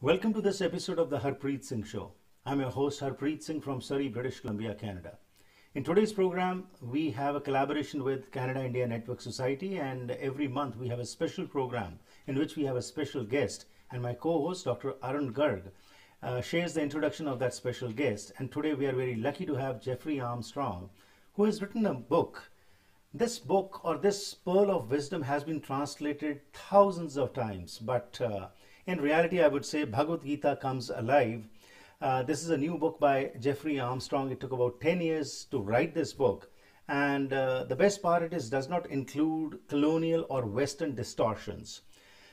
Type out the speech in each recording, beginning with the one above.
Welcome to this episode of the Harpreet Singh Show. I'm your host Harpreet Singh from Surrey, British Columbia, Canada. In today's program, we have a collaboration with Canada-India Network Society, and every month we have a special program in which we have a special guest, and my co-host, Dr. Arun Garg, shares the introduction of that special guest. And today we are very lucky to have Jeffrey Armstrong, who has written a book. This book, or this pearl of wisdom, has been translated thousands of times, but in reality, I would say Bhagwad Gita comes alive. This is a new book by Jeffrey Armstrong. It took about 10 years to write this book. And the best part it is does not include colonial or Western distortions.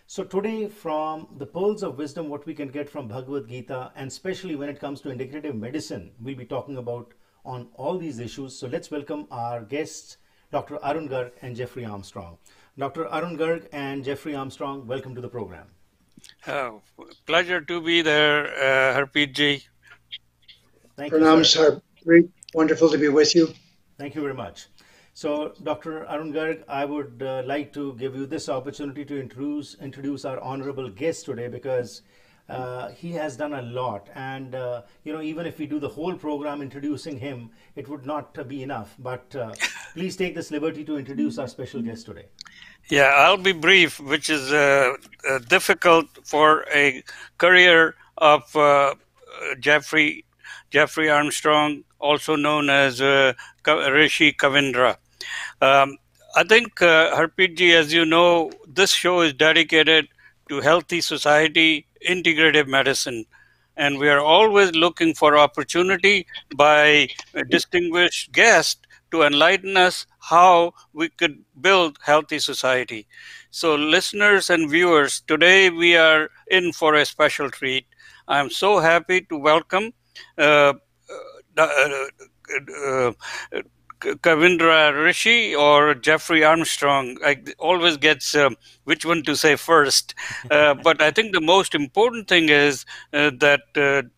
So today, from the pearls of wisdom, what we can get from Bhagwad Gita, and especially when it comes to integrative medicine, we'll be talking about on all these issues. So let's welcome our guests, Dr. Arun Garg and Jeffrey Armstrong. Dr. Arun Garg and Jeffrey Armstrong, welcome to the program. Pleasure to be there, Harpreet ji. Thank you, Pranam, sir. Harpreet. Wonderful to be with you. Thank you very much. So, Dr. Arun Garg, I would like to give you this opportunity to introduce our honorable guest today, because he has done a lot, and even if we do the whole program introducing him, it would not be enough. But please take this liberty to introduce our special guest today. Yeah, I'll be brief, which is difficult for a career of Jeffrey Armstrong, also known as Rishi Kavindra. I think, Harpreet ji, as you know, this show is dedicated to healthy society, integrative medicine. And we are always looking for opportunity by a distinguished guest to enlighten us how we could build healthy society. So listeners and viewers, today we are in for a special treat. I'm so happy to welcome Kavindra Rishi or Jeffrey Armstrong. I always gets which one to say first. But I think the most important thing is that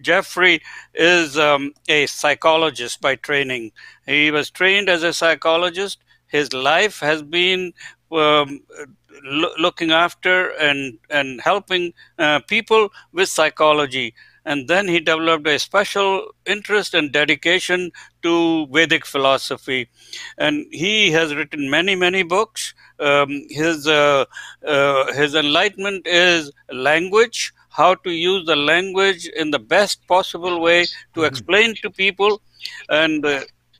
Jeffrey is a psychologist by training. He was trained as a psychologist. His life has been looking after and helping people with psychology. And then he developed a special interest and dedication to Vedic philosophy. And he has written many, many books. His enlightenment is language, how to use the language in the best possible way to explain to people. And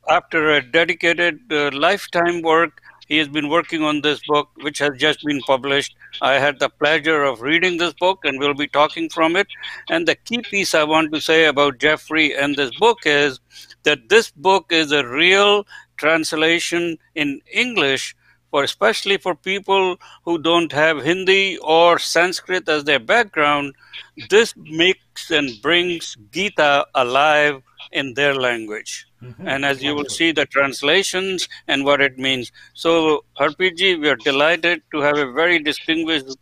after a dedicated lifetime work, he has been working on this book, which has just been published. I had the pleasure of reading this book, and we'll be talking from it. And the key piece I want to say about Jeffrey and this book is that this book is a real translation in English, especially for people who don't have Hindi or Sanskrit as their background. This makes and brings Gita alive in their language. And as you will see, the translations and what it means. So, Harpreet ji, we are delighted to have a very distinguished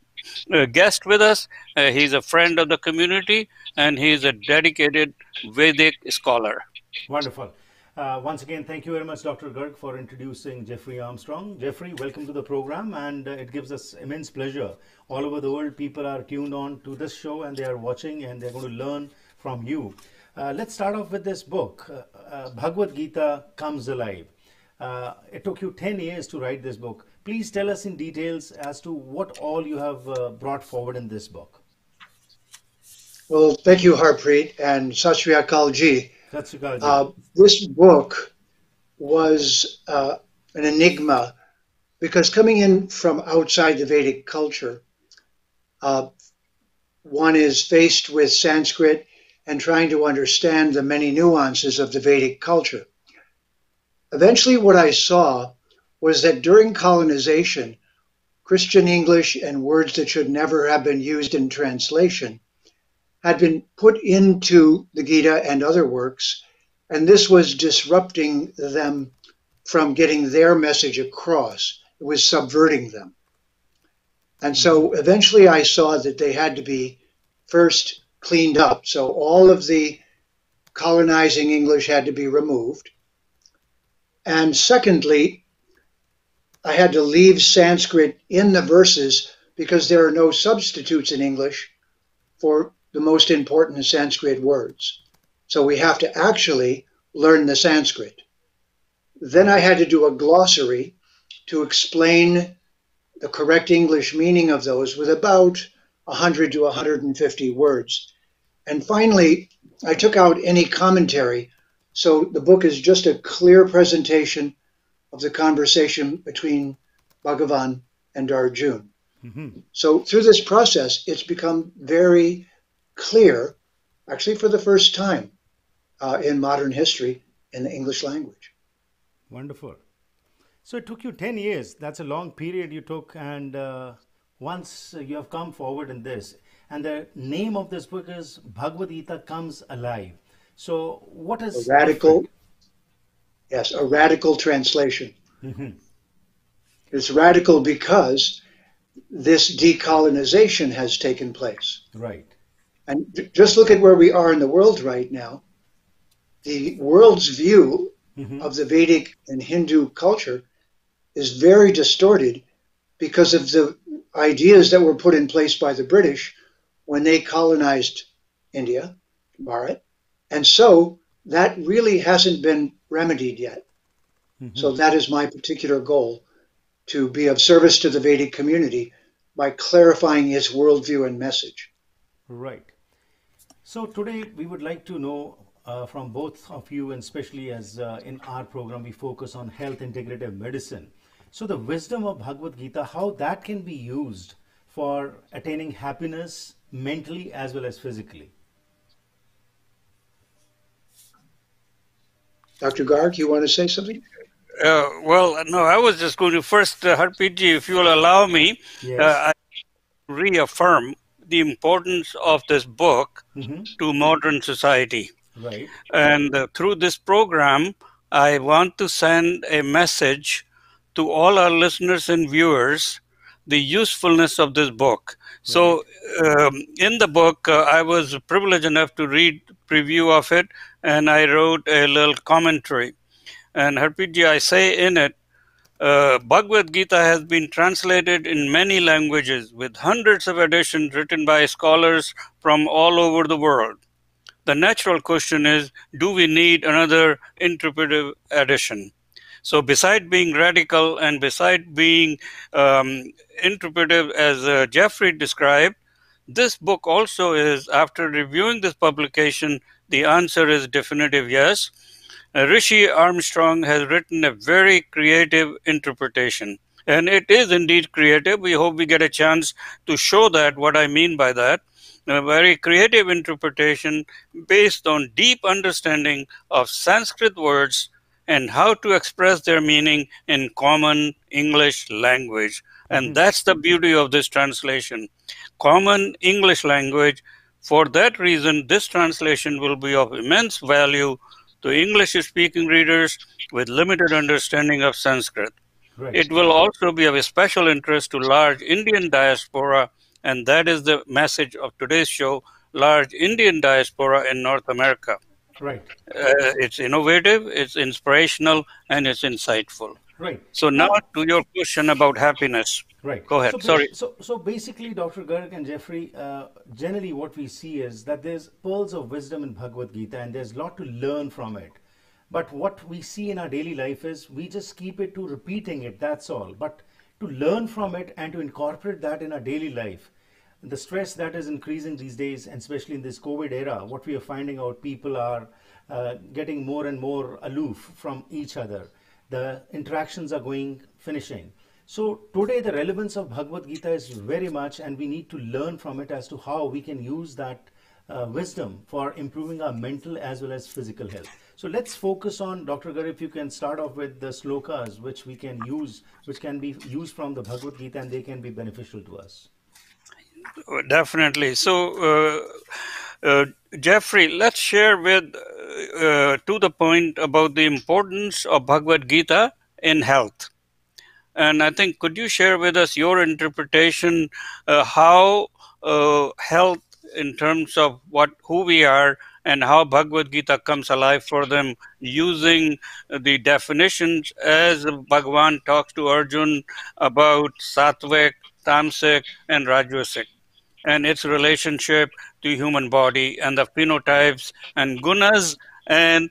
guest with us. He's a friend of the community, and he's a dedicated Vedic scholar. Wonderful. Once again, thank you very much, Dr. Garg, for introducing Jeffrey Armstrong. Jeffrey, welcome to the program, and it gives us immense pleasure. All over the world, people are tuned on to this show, and they are watching, and they're going to learn from you. Let's start off with this book, Bhagwad Gita Comes Alive. It took you 10 years to write this book. Please tell us in details as to what all you have brought forward in this book. Well, thank you, Harpreet, and Sat Sri Akal ji. This book was an enigma, because coming in from outside the Vedic culture, one is faced with Sanskrit and trying to understand the many nuances of the Vedic culture. Eventually, what I saw was that during colonization, Christian English and words that should never have been used in translation had been put into the Gita and other works, and this was disrupting them from getting their message across. It was subverting them. And so eventually I saw that they had to be first cleaned up. So all of the colonizing English had to be removed. And secondly, I had to leave Sanskrit in the verses because there are no substitutes in English for the most important Sanskrit words. So we have to actually learn the Sanskrit. Then I had to do a glossary to explain the correct English meaning of those with about 100 to 150 words. And finally, I took out any commentary. So the book is just a clear presentation of the conversation between Bhagavan and Arjun. Mm-hmm. So through this process, it's become very clear, actually for the first time in modern history, in the English language. Wonderful. So it took you 10 years. That's a long period you took. And once you have come forward in this, and the name of this book is Bhagwad Gita Comes Alive. So what is a radical? Yes, a radical translation. Mm-hmm. It's radical because this decolonization has taken place. Right. And just look at where we are in the world right now. The world's view of the Vedic and Hindu culture is very distorted because of the ideas that were put in place by the British when they colonized India, Bharat. And so that really hasn't been remedied yet. Mm-hmm. So that is my particular goal, to be of service to the Vedic community by clarifying its worldview and message. Right. So today we would like to know from both of you, and especially as in our program we focus on health integrative medicine. So the wisdom of Bhagwad Gita, how that can be used for attaining happiness mentally as well as physically. Dr. Garg, you want to say something? Well, no, I was just going to first, Harpreet ji, if you will allow me, yes. I reaffirm the importance of this book to modern society. Right. And through this program, I want to send a message to all our listeners and viewers, the usefulness of this book. Right. So in the book, I was privileged enough to read preview of it, and I wrote a little commentary. And Harpreet ji, I say in it, Bhagwad Gita has been translated in many languages with hundreds of editions written by scholars from all over the world. The natural question is, do we need another interpretive edition? So beside being radical and beside being interpretive, as Jeffrey described, this book also is, after reviewing this publication, the answer is definitive yes. Rishi Armstrong has written a very creative interpretation. And it is indeed creative. We hope we get a chance to show that, what I mean by that. A very creative interpretation based on deep understanding of Sanskrit words and how to express their meaning in common English language. And that's the beauty of this translation. Common English language. For that reason, this translation will be of immense value to English-speaking readers with limited understanding of Sanskrit. Right. It will also be of a special interest to large Indian diaspora, and that is the message of today's show, large Indian diaspora in North America. Right. It's innovative, it's inspirational, and it's insightful. Right. So now to your question about happiness. Right. Go ahead. Sorry. So basically, Dr. Garg and Jeffrey, generally what we see is that there's pearls of wisdom in Bhagwad Gita, and there's a lot to learn from it. But what we see in our daily life is we just keep it to repeating it, that's all. But to learn from it and to incorporate that in our daily life, the stress that is increasing these days, and especially in this COVID era, what we are finding out, people are getting more and more aloof from each other. The interactions are finishing. So today the relevance of Bhagwad Gita is very much, and we need to learn from it as to how we can use that wisdom for improving our mental as well as physical health. So let's focus on, Dr. Garg, if you can start off with the slokas which we can use, which can be used from the Bhagwad Gita, and they can be beneficial to us. Definitely. So, Jeffrey, let's share with to the point about the importance of Bhagwad Gita in health. And I think, could you share with us your interpretation how health, in terms of who we are, and how Bhagwad Gita comes alive for them, using the definitions as Bhagavan talks to Arjun about Sattvic, Tamasic, and Rajasic. and its relationship to human body and the phenotypes and gunas and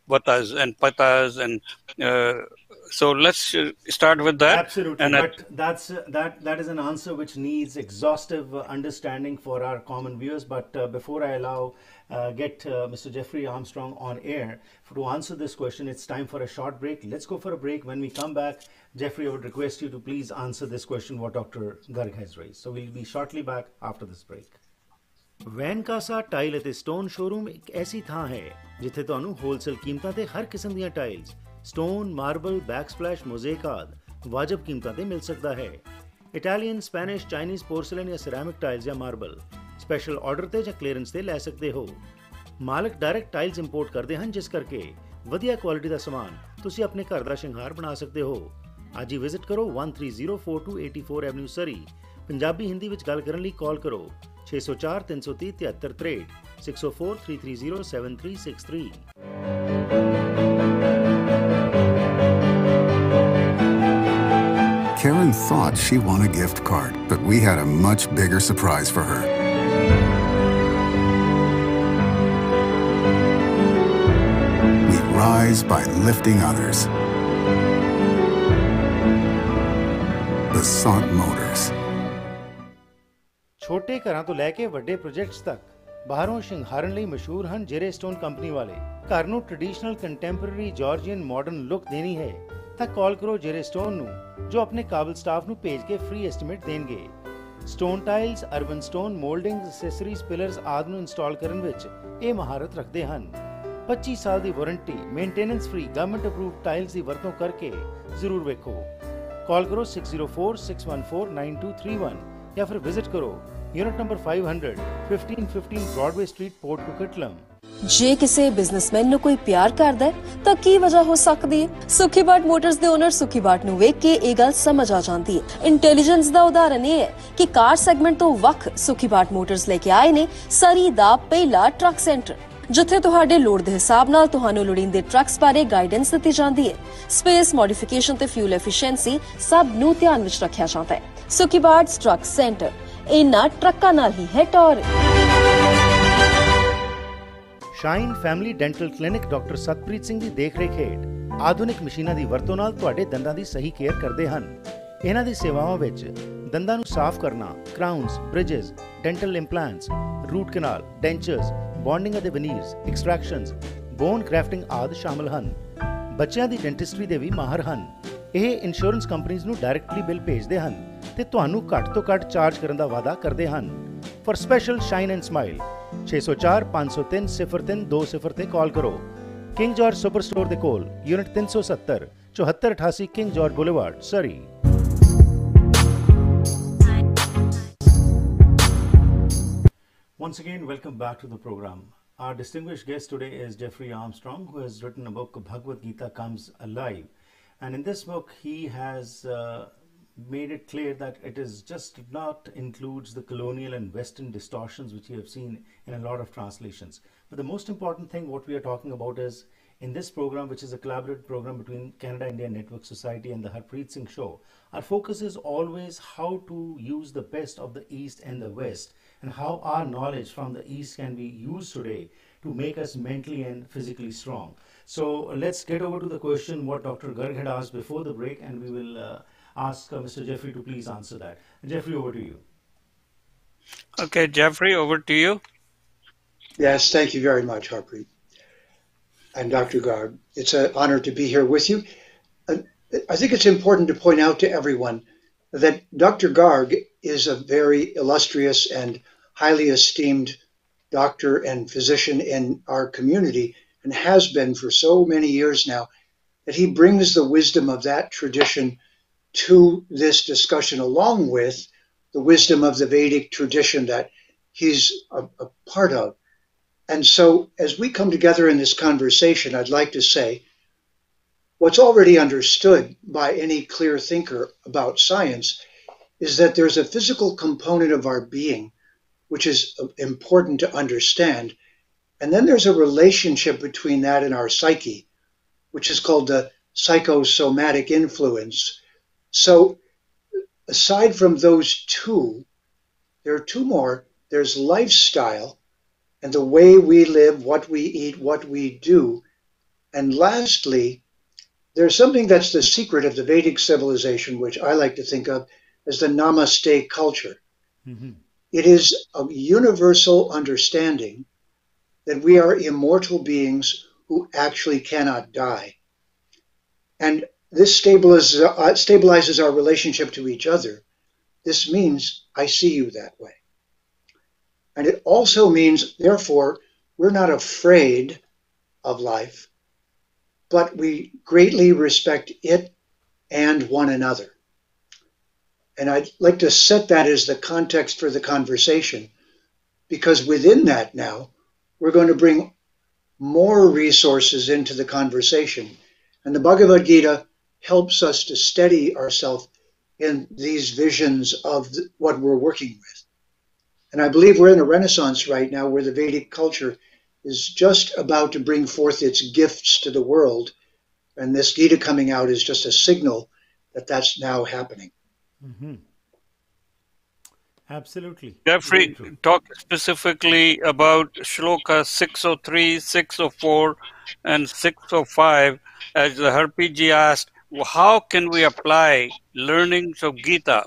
vatas and patas and so let's start with that. Absolutely, And but that is an answer which needs exhaustive understanding for our common viewers. But before I allow get Mr. Jeffrey Armstrong on air to answer this question, it's time for a short break. Let's go for a break. When we come back, Jeffrey, I would request you to please answer this question what Dr. Garg has raised. So we'll be shortly back after this break. Vancasa tile ਅਤੇ stone showroom ਇੱਕ ਐਸੀ ਥਾਂ ਹੈ ਜਿੱਥੇ ਤੁਹਾਨੂੰ wholesale ਕੀਮਤਾਂ ਤੇ ਹਰ ਕਿਸਮ ਦੀਆਂ ਟਾਈਲਸ ਸਟੋਨ, ਮਾਰਬਲ, ਬੈਕਸਪਲੈਸ਼, ਮੋਜ਼ੇਕ ਆਦਿ ਵਾਜਬ ਕੀਮਤਾਂ ਤੇ ਮਿਲ ਸਕਦਾ ਹੈ। ਇਟਾਲੀਅਨ, ਸਪੈਨਿਸ਼, ਚਾਈਨੀਜ਼ ਪੋਰਸਲਨ ਜਾਂ ਸਿਰੈਮਿਕ ਟਾਈਲਸ ਜਾਂ ਮਾਰਬਲ ਸਪੈਸ਼ਲ ਆਰਡਰ ਤੇ ਜਾਂ ਕਲੀਅਰੈਂਸ ਤੇ ਲੈ ਸਕਦੇ ਹੋ। ਮਾਲਕ ਡਾਇਰੈਕਟ ਟਾਈਲਸ ਇੰਪੋਰਟ ਕਰਦੇ ਹਨ, ਜਿਸ ਕਰਕੇ ਵਧੀਆ ਕੁਆਲਿਟੀ ਦਾ ਸਮਾਨ ਤੁਸੀਂ ਆਪਣੇ ਘਰ ਦਾ ਸ਼ਿੰਗਾਰ ਬਣਾ ਸਕਦੇ ਹੋ। ਅੱਜ ਹੀ ਵਿਜ਼ਿਟ ਕਰੋ 13042 84 ਐਵਨਿਊ ਸਰੀ। ਪੰਜਾਬੀ ਹਿੰਦੀ ਵਿੱਚ ਗੱਲ ਕਰਨ ਲਈ ਕਾਲ ਕਰੋ 604 330 7363 604 330 7363। Karen thought she won a gift card, but we had a much bigger surprise for her. We rise by lifting others. Basant Motors. ਛੋਟੇ ਘਰਾਂ ਤੋਂ ਲੈ ਕੇ ਵੱਡੇ ਪ੍ਰੋਜੈਕਟਸ ਤੱਕ ਬਾਹਰੋਂ ਸ਼ਿੰਗਾਰਨ ਲਈ ਮਸ਼ਹੂਰ ਹਨ ਜੇਰੇ ਸਟੋਨ ਕੰਪਨੀ ਵਾਲੇ। ਘਰ ਨੂੰ traditional, contemporary, Georgian, modern look ਦੇਣੀ ਹੈ ਤਾਂ ਕਾਲ ਕਰੋ ਜੇਰੇ ਸਟੋਨ ਨੂੰ, ਜੋ ਆਪਣੇ ਕਾਬਲ ਸਟਾਫ ਨੂੰ ਭੇਜ ਕੇ ਫ੍ਰੀ ਐਸਟੀਮੇਟ ਦੇਣਗੇ। Stone tiles, urban stone, ਮੋਲਡਿੰਗਸ, accessories, pillars ਆਦਿ ਨੂੰ ਇੰਸਟਾਲ ਕਰਨ ਵਿੱਚ ਇਹ ਮਹਾਰਤ ਰੱਖਦੇ ਹਨ। 25 ਸਾਲ ਦੀ warranty, maintenance free, government approved tiles ਦੀ ਵਰਤੋਂ ਕਰਕੇ ਜ਼ਰੂਰ ਵੇਖੋ। ਕਾਲ ਕਰੋ 604 614 9231 ਜਾਂ ਫਿਰ ਵਿਜ਼ਿਟ ਕਰੋ unit number 500 1515 Broadway street, Port Coquitlam. ਜੇ ਕਿਸੇ ਬਿਜ਼ਨਸਮੈਨ ਨੂੰ ਕੋਈ ਪਿਆਰ ਕਰਦਾ ਹੈ ਤਾਂ ਕੀ ਵਜ੍ਹਾ ਹੋ ਸਕਦੀ ਹੈ? ਸੁਖੀ ਬਾਟ ਮੋਟਰਸ ਦੇ ਓਨਰ ਸੁਖੀ ਬਾਟ ਨੂੰ ਵੇਖ ਕੇ ਇਹ ਗੱਲ ਸਮਝ ਆ ਜਾਂਦੀ ਹੈ। ਇੰਟੈਲੀਜੈਂਸ ਦਾ ਉਦਾਹਰਨ ਇਹ ਹੈ ਕਿ ਕਾਰ ਸੈਗਮੈਂਟ ਤੋਂ ਵੱਖ ਸੁਖੀ ਬਾਟ ਮੋਟਰਸ ਲੈ ਕੇ ਆਏ ਨੇ ਸਰੀ ਦਾ ਪਹਿਲਾ ਟਰੱਕ ਸੈਂਟਰ, ਜਿੱਥੇ ਤੁਹਾਡੇ ਲੋੜ ਦੇ ਹਿਸਾਬ ਨਾਲ ਤੁਹਾਨੂੰ ਲੋੜੀਂਦੇ ਟਰੱਕਸ ਬਾਰੇ ਗਾਈਡੈਂਸ ਦਿੱਤੀ ਜਾਂਦੀ ਹੈ। ਸਪੇਸ, ਮੋਡੀਫਿਕੇਸ਼ਨ ਤੇ ਫਿਊਲ ਐਫੀਸ਼ੀਐਂਸੀ ਸਭ ਨੂੰ ਧਿਆਨ ਵਿੱਚ ਰੱਖਿਆ ਜਾਂਦਾ ਹੈ। ਸੁਖੀ ਬਾਟ ਟਰੱਕ ਸੈਂਟਰ ਇਹਨਾਂ ਟਰੱਕਾਂ ਨਾਲ ਹੀ ਹੈ ਟੌਰ। Shine family dental clinic doctor Satpreet Singh ਦੀ ਦੇਖਰੇਖ ਹੇਠ ਆਧੁਨਿਕ ਮਸ਼ੀਨਾਂ ਦੀ ਵਰਤੋਂ ਨਾਲ ਤੁਹਾਡੇ ਦੰਦਾਂ ਦੀ ਸਹੀ ਕੇਅਰ ਕਰਦੇ ਹਨ। ਇਹਨਾਂ ਦੀ ਸੇਵਾਵਾਂ ਵਿੱਚ ਦੰਦਾਂ ਨੂੰ ਸਾਫ਼ ਕਰਨਾ, ਕਰਾਊਨਸ, ਬ੍ਰਿਜਸ, ਡੈਂਟਲ ਇੰਪਲਾਂਟਸ, ਰੂਟ ਕਨਾਲ, ਡੈਂਚਰਸ, ਬੌਂਡਿੰਗ ਅਤੇ ਵਨੀਰਸ, ਐਕਸਟ੍ਰੈਕਸ਼ਨਸ, ਬੋਨ ਗ੍ਰੈਫਟਿੰਗ ਆਦਿ ਸ਼ਾਮਲ ਹਨ। ਬੱਚਿਆਂ ਦੀ ਡੈਂਟਿਸਟਰੀ ਦੇ ਵੀ ਮਾਹਰ ਹਨ। ਇਹ ਇੰਸ਼ੋਰੈਂਸ ਕੰਪਨੀਆਂ ਨੂੰ ਡਾਇਰੈਕਟਲੀ ਬਿੱਲ ਭੇਜਦੇ ਹਨ ਤੇ ਤੁਹਾਨੂੰ ਘੱਟ ਤੋਂ ਘੱਟ ਚਾਰਜ ਕਰਨ ਦਾ ਵਾਅਦਾ ਕਰਦੇ ਹਨ। For special shine and smile 604 503 03 20 ਤੇ ਕਾਲ ਕਰੋ। ਕਿੰਗ ਜਾਰਜ ਸੁਪਰ ਸਟੋਰ ਦੇ ਕੋਲ, unit 370 7488 king George boulevard, Surrey. Once again, welcome back to the program. Our distinguished guest today is Jeffrey Armstrong, who has written a book, Bhagwad Gita Comes Alive. And in this book, he has made it clear that it is just not includes the colonial and Western distortions which you have seen in a lot of translations. But the most important thing what we are talking about is in this program, which is a collaborative program between Canada India Network Society and the Harpreet Singh Show, our focus is always how to use the best of the East and the West, and how our knowledge from the East can be used today to make us mentally and physically strong. So let's get over to the question what Dr. Garg had asked before the break, and we will ask Mr. Jeffrey to please answer that. Jeffrey, over to you. Okay, Jeffrey, over to you. Yes, thank you very much, Harpreet. And Dr. Garg, it's an honor to be here with you. I think it's important to point out to everyone that Dr. Garg is a very illustrious and highly esteemed doctor and physician in our community, and has been for so many years now, that he brings the wisdom of that tradition to this discussion, along with the wisdom of the Vedic tradition that he's a part of. And so as we come together in this conversation, I'd like to say what's already understood by any clear thinker about science is that there's a physical component of our being which is important to understand. And then there's a relationship between that and our psyche, which is called the psychosomatic influence. So aside from those two, there are two more. There's lifestyle and the way we live, what we eat, what we do. And lastly, there's something that's the secret of the Vedic civilization, which I like to think of as the Namaste culture. Mm-hmm. It is a universal understanding that we are immortal beings who actually cannot die. And this stabilizes our relationship to each other. This means I see you that way. And it also means, therefore, we're not afraid of life, but we greatly respect it and one another. And I'd like to set that as the context for the conversation, because within that now, we're going to bring more resources into the conversation. And the Bhagavad Gita helps us to steady ourselves in these visions of what we're working with. And I believe we're in a renaissance right now where the Vedic culture is just about to bring forth its gifts to the world. And this Gita coming out is just a signal that that's now happening. Mm-hmm. Absolutely. Jeffrey, talk specifically about Shloka 603, 604, and 605. As the Harpreet ji asked, how can we apply learnings of Gita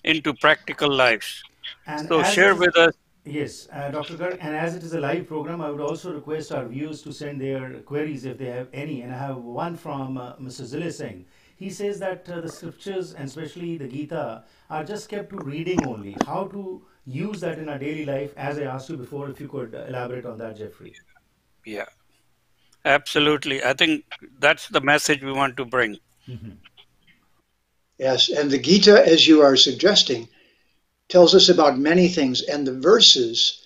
into practical lives? And So share with us. Yes, Dr. Garg, and as it is a live program, I would also request our viewers to send their queries if they have any. And I have one from Mr. Zile Singh. He says that the scriptures, and especially the Gita, are just kept to reading only. How to use that in our daily life, as I asked you before, if you could elaborate on that, Jeffrey. Yeah, absolutely. I think that's the message we want to bring. Mm-hmm. Yes, and the Gita, as you are suggesting, tells us about many things, and the verses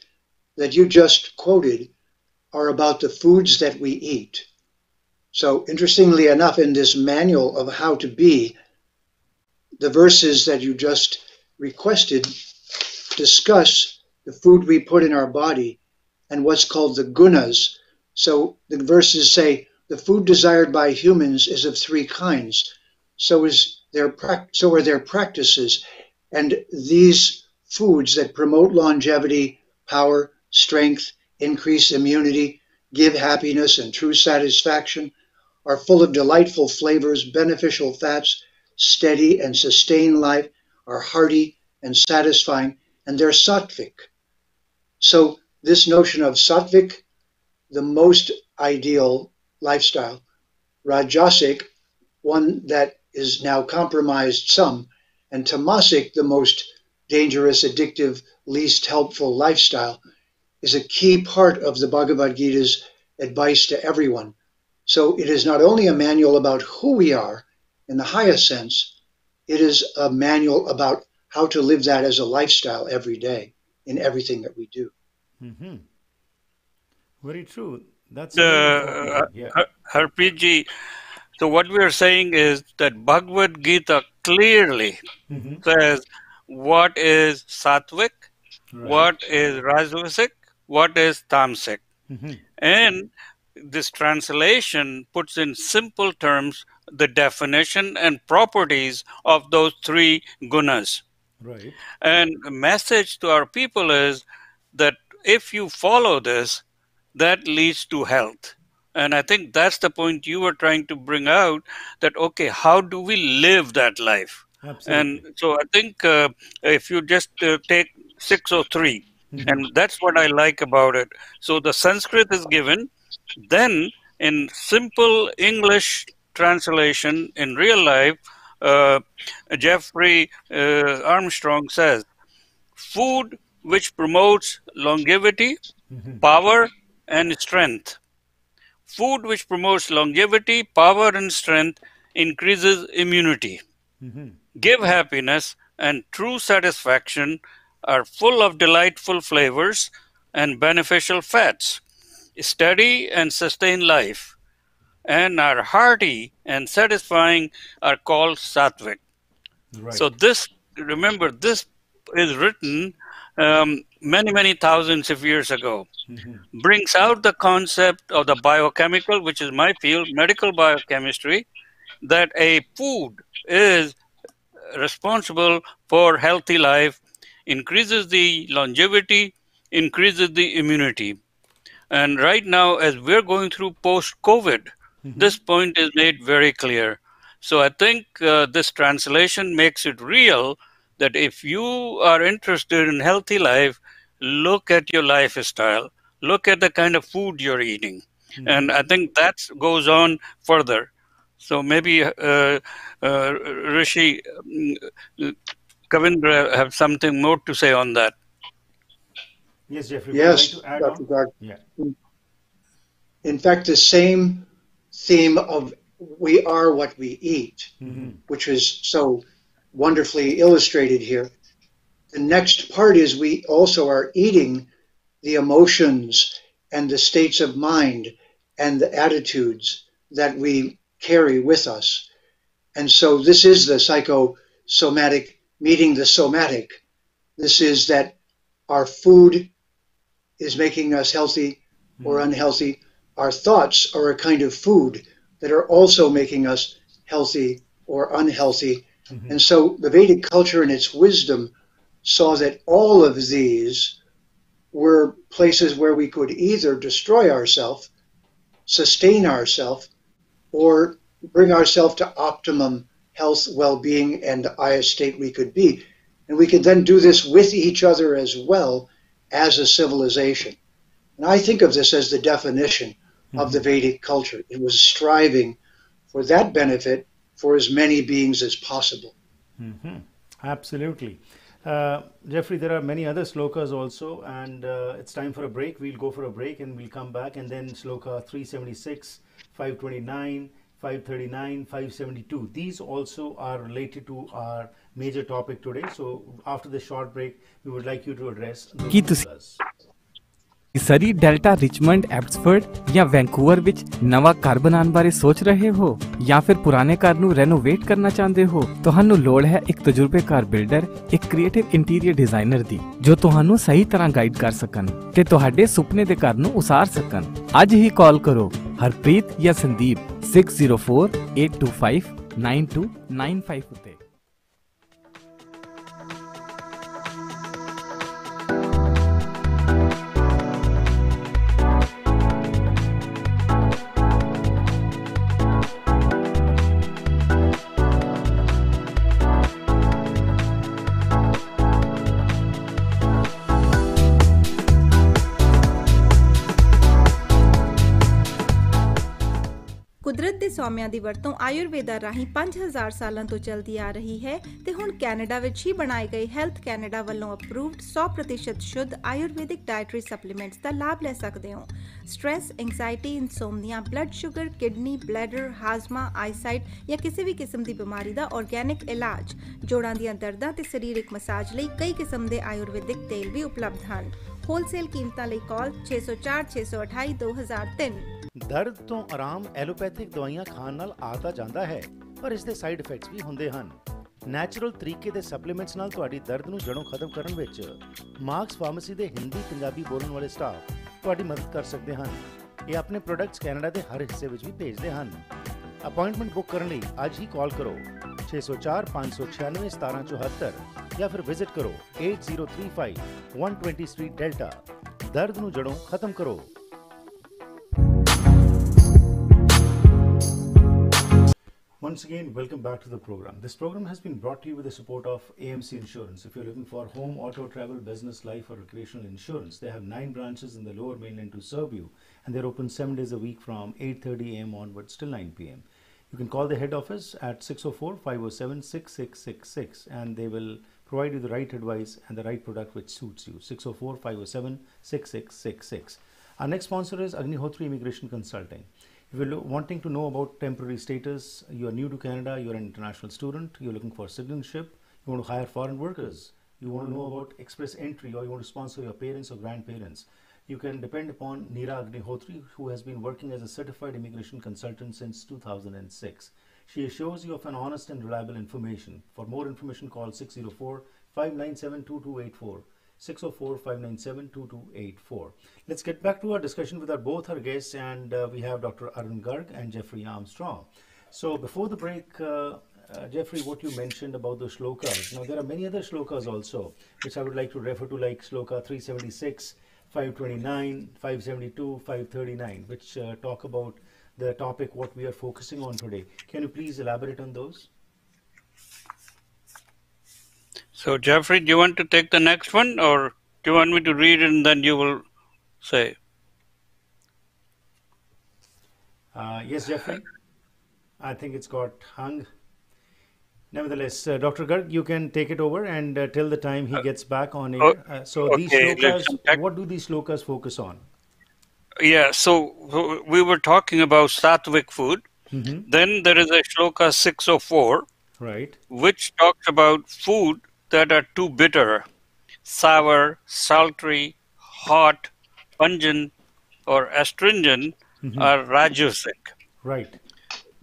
that you just quoted are about the foods that we eat. So interestingly enough, in this manual of how to be, the verses that you just requested discuss the food we put in our body and what's called the gunas. So the verses say the food desired by humans is of three kinds. So are their practices. And these foods that promote longevity, power, strength, increase immunity, give happiness and true satisfaction, are full of delightful flavors, beneficial fats, steady and sustain life, are hearty and satisfying, and they're sattvic. So this notion of sattvic, the most ideal lifestyle, rajasic, one that is now compromised some, and tamasic, the most dangerous, addictive, least helpful lifestyle, is a key part of the Bhagavad Gita's advice to everyone. So it is not only a manual about who we are in the highest sense, it is a manual about how to live that as a lifestyle every day in everything that we do. Mm-hmm. Very true. That's very important. Yeah. Harpreet ji, so what we are saying is that Bhagwad Gita clearly says what is sattvic, what is rajasic, what is tamasic. And this translation puts in simple terms the definition and properties of those three gunas. Right. And the message to our people is that if you follow this, that leads to health. And I think that's the point you were trying to bring out, that, okay, how do we live that life? Absolutely. And so I think if you just take 603, and that's what I like about it. So the Sanskrit is given, then in simple English translation in real life, Jeffrey Armstrong says, food which promotes longevity, power, and strength. Food which promotes longevity, power, and strength increases immunity, give happiness, and true satisfaction, are full of delightful flavors and beneficial fats, steady and sustain life, and are hearty and satisfying, are called sattvic. Right. So this, remember, this is written many thousands of years ago. Brings out the concept of the biochemical, which is my field, medical biochemistry, that a food is responsible for healthy life, increases the longevity, increases the immunity. And right now, as we're going through post-COVID, this point is made very clear. So I think this translation makes it real that if you are interested in healthy life, look at your lifestyle, look at the kind of food you're eating. And I think that goes on further. So maybe Rishi, Kavindra have something more to say on that. Yes, Jeffrey, Yes, would you like to add Dr. on? Garg. Yeah. In fact, the same theme of we are what we eat, which is so wonderfully illustrated here. The next part is we also are eating the emotions and the states of mind and the attitudes that we carry with us. And so this is the psychosomatic meeting the somatic. This is that our food is making us healthy or unhealthy. Our thoughts are a kind of food that are also making us healthy or unhealthy. And so the Vedic culture in its wisdom saw that all of these were places where we could either destroy ourselves, sustain ourselves, or bring ourselves to optimum health, well-being, and the highest state we could be. And we could then do this with each other as well as a civilization. And I think of this as the definition of the Vedic culture. It was striving for that benefit for as many beings as possible. Absolutely. Jeffrey, there are many other slokas also, and it's time for a break. We'll go for a break and we'll come back, and then sloka 376, 529, 539, 572. These also are related to our major topic today. So after the short break, we would like you to address those slokas. Surrey delta Richmond Abbotsford ਜਾਂ Vancouver ਵਿੱਚ ਨਵਾਂ ਘਰ ਬਣਾਉਣ ਬਾਰੇ ਸੋਚ ਰਹੇ ਹੋ ਜਾਂ ਫਿਰ ਪੁਰਾਣੇ ਘਰ ਨੂੰ ਰੈਨੋਵੇਟ ਕਰਨਾ ਚਾਹੁੰਦੇ ਹੋ ਤੁਹਾਨੂੰ ਲੋੜ ਹੈ ਇੱਕ ਤਜਰਬੇਕਾਰ ਬਿਲਡਰ ਇੱਕ ਕ੍ਰੀਏਟਿਵ ਇੰਟੀਰੀਅਰ ਡਿਜ਼ਾਈਨਰ ਦੀ ਜੋ ਤੁਹਾਨੂੰ ਸਹੀ ਤਰ੍ਹਾਂ ਗਾਈਡ ਕਰ ਸਕਣ ਤੇ ਤੁਹਾਡੇ ਸੁਪਨੇ ਦੇ ਘਰ ਨੂੰ ਉਸਾਰ ਸਕਣ ਅੱਜ ਹੀ ਕਾਲ ਕਰੋ ਹਰਪ੍ਰੀਤ ਜਾਂ ਸੰਦੀਪ 6048259295 ਉੱਤੇ ਕੁਦਰਤ ਦੇ ਸੌਮਿਆਂ ਦੀ ਵਰਤੋਂ ਆਯੁਰਵੇਦਾ ਰਾਹੀਂ 5000 ਸਾਲਾਂ ਤੋਂ ਚੱਲਦੀ ਆ ਰਹੀ ਹੈ ਤੇ ਹੁਣ ਕੈਨੇਡਾ ਵਿੱਚ ਹੀ ਬਣਾਏ ਗਏ ਹੈਲਥ ਕੈਨੇਡਾ ਵੱਲੋਂ ਅਪਰੂਵਡ 100% ਸ਼ੁੱਧ ਆਯੁਰਵੈਦਿਕ ਡਾਇਟਰੀ ਸਪਲੀਮੈਂਟਸ ਦਾ ਲਾਭ ਲੈ ਸਕਦੇ ਹੋ। Stress, anxiety, insomnia, blood sugar, kidney, bladder, ਹਾਜ਼ਮਾ, ਆਈਸਾਈਟ ਜਾਂ ਕਿਸੇ ਵੀ ਕਿਸਮ ਦੀ ਬਿਮਾਰੀ ਦਾ ਆਰਗੈਨਿਕ ਇਲਾਜ, ਜੋੜਾਂ ਦੀਆਂ ਦਰਦਾਂ ਤੇ ਸਰੀਰਕ ਮਸਾਜ ਲਈ ਕਈ ਕਿਸਮ ਦੇ ਆਯੁਰਵੈਦਿਕ ਤੇਲ ਵੀ ਉਪਲਬਧ ਹਨ। ਹੋਲਸੇਲ ਕੀਮਤਾਂ ਲਈ ਕਾਲ 604 628 2003। ਦਰਦ ਤੋਂ ਆਰਾਮ ਐਲੋਪੈਥਿਕ ਦਵਾਈਆਂ ਖਾਣ ਨਾਲ ਆ ਤਾਂ ਜਾਂਦਾ ਹੈ, ਪਰ ਇਸ ਦੇ ਸਾਈਡ ਇਫੈਕਟਸ ਵੀ ਹੁੰਦੇ ਹਨ। ਨੈਚੁਰਲ ਤਰੀਕੇ ਦੇ ਸਪਲੀਮੈਂਟਸ ਨਾਲ ਤੁਹਾਡੀ ਦਰਦ ਨੂੰ ਜੜੋਂ ਖਤਮ ਕਰਨ ਵਿੱਚ ਮਾਰਕਸ ਫਾਰਮੇਸੀ ਦੇ ਹਿੰਦੀ ਪੰਜਾਬੀ ਬੋਲਣ ਵਾਲੇ ਸਟਾਫ ਤੁਹਾਡੀ ਮਦਦ ਕਰ ਸਕਦੇ ਹਨ। ਇਹ ਆਪਣੇ ਪ੍ਰੋਡਕਟਸ ਕੈਨੇਡਾ ਦੇ ਹਰ ਹਿੱਸੇ ਵਿੱਚ ਵੀ ਭੇਜਦੇ ਹਨ। ਅਪਾਇੰਟਮੈਂਟ ਬੁੱਕ ਕਰਨ ਲਈ ਅੱਜ ਹੀ ਕਾਲ ਕਰੋ 604 596 1774 ਜਾਂ ਫਿਰ ਵਿਜ਼ਿਟ ਕਰੋ 8035 120 ਸਟਰੀਟ ਡੈਲਟਾ। ਦਰਦ ਨੂੰ ਜੜੋਂ ਖਤਮ ਕਰੋ। Once again, welcome back to the program. This program has been brought to you with the support of AMC Insurance. If you're looking for home, auto, travel, business, life or recreational insurance, they have 9 branches in the lower mainland to serve you, and they're open 7 days a week from 8:30 a.m. onwards till 9 p.m. You can call the head office at 604-507-6666 and they will provide you the right advice and the right product which suits you. 604-507-6666. Our next sponsor is Agnihotri Immigration Consulting. If you're wanting to know about temporary status, you are new to Canada, you're an international student, you're looking for citizenship, you want to hire foreign workers, you want to know about express entry, or you want to sponsor your parents or grandparents, you can depend upon Neera Agnihotri, who has been working as a certified immigration consultant since 2006. She assures you of an honest and reliable information. For more information, call 604-597-2284. 604-597-2284. Let's get back to our discussion with both our guests, and we have Dr. Arun Garg and Jeffrey Armstrong. So before the break, Jeffrey, what you mentioned about the shlokas. Now, there are many other shlokas also, which I would like to refer to, like shloka 376, 529, 572, 539, which talk about the topic what we are focusing on today. Can you please elaborate on those? So, Jeffrey, do you want to take the next one, or do you want me to read it and then you will say? Yes, Jeffrey. I think it's got hung. Nevertheless, Dr. Garg, you can take it over and till the time he gets back on air. So these shlokas, what do these shlokas focus on? Yeah, so we were talking about sattvic food. Then there is a shloka 604, right, which talks about food that are too bitter, sour, sultry, hot, pungent, or astringent are rajasic. Right.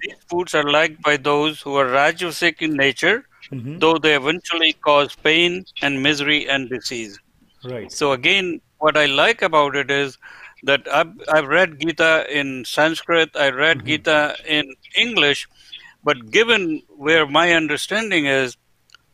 These foods are liked by those who are rajasic in nature, though they eventually cause pain and misery and disease. Right. So again, what I like about it is that I've read Gita in Sanskrit, I read Gita in English, but given where my understanding is,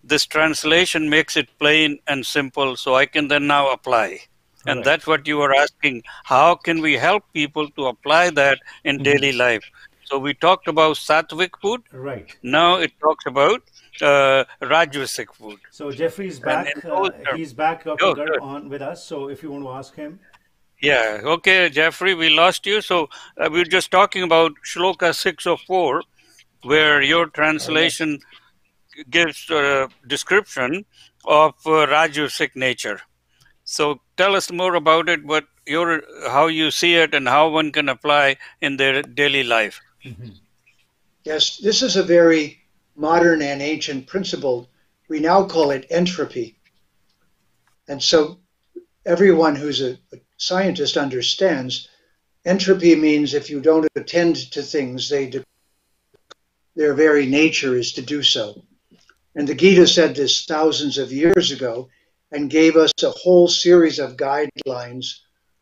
this translation makes it plain and simple, so I can then now apply. And that's what you were asking. How can we help people to apply that in daily life? So we talked about sattvic food. Right. Now it talks about rajasic food. So Jeffrey's back. He's back, Dr. Garg, on with us. So if you want to ask him. Yeah. Okay, Jeffrey, we lost you. So we were just talking about shloka 604, where your translation gives a description of rajasic nature. So tell us more about it, how you see it and how one can apply in their daily life. Yes, this is a very modern and ancient principle. We now call it entropy. And so everyone who's a scientist understands entropy means if you don't attend to things, their very nature is to do so. And the Gita said this thousands of years ago and gave us a whole series of guidelines